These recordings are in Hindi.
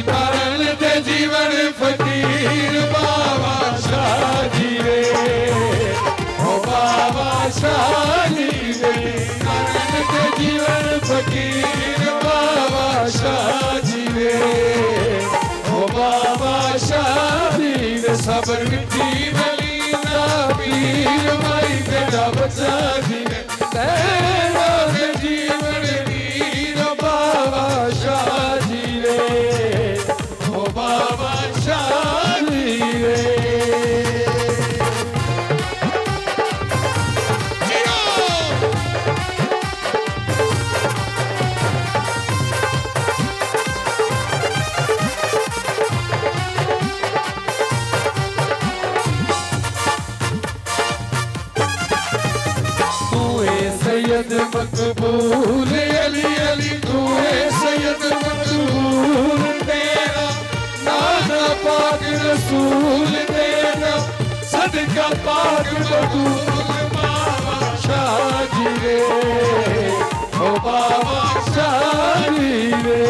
तरन दे जीवन फकीर बाबा शाह जी रे ओ बाबा शाह जी रे तरन दे जीवन फकीर बाबा शाह जी रे ओ बाबा शाह जी रे सबर मिठी वली ना पीर माई तेरा बच्चा जी रे तेरा जीवन वीर बाबा शाह जी रे ओ बाबा शाह जी रे सैयद मकबूल अली अली तू है सैयद मकबूल तेरा नाना पाक रसूल तेरा सदका पाक बतूल बाबा शाह जी रे ओ बाबा शाह जी रे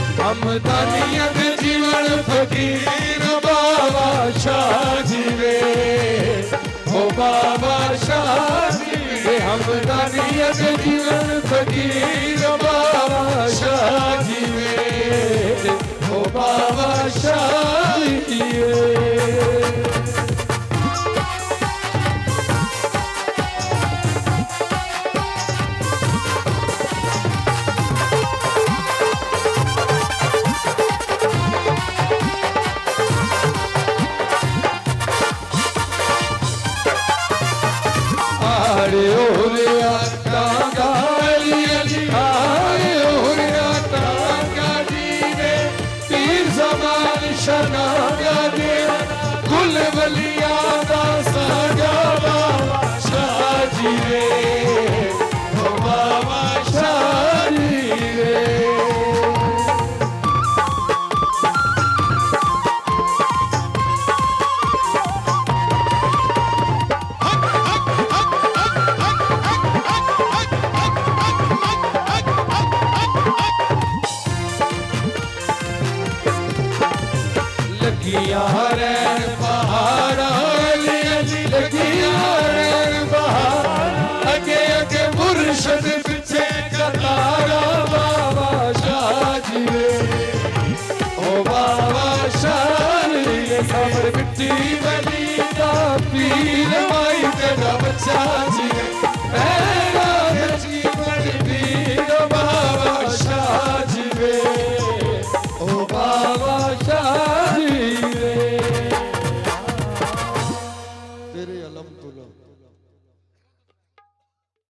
हमदानियत जीवन फकीर बाबा शाह जी रे ओ बाबा शाह जी रे हमदानियत जीवन फकीर बाबा शाह जी रे ओ बाबा शाह जी रे आरे ओरे टांगा अली अली आरे ओरे टांगा जी रे पीर ज़मान शनागा दे कुल वलिया दा सागा बाबा शाह जी रे ओ बाबा शाह जी रे लगिया रैन पहाड़ा अली अली लगिया रैन पहाड़ा अगे अगे मुर्शद पीछे कतारा बाबा शाह जी रे ओ बाबा शाह जी रे सबर मिट्टी वली दा पीर माई तेरा बच्चा जी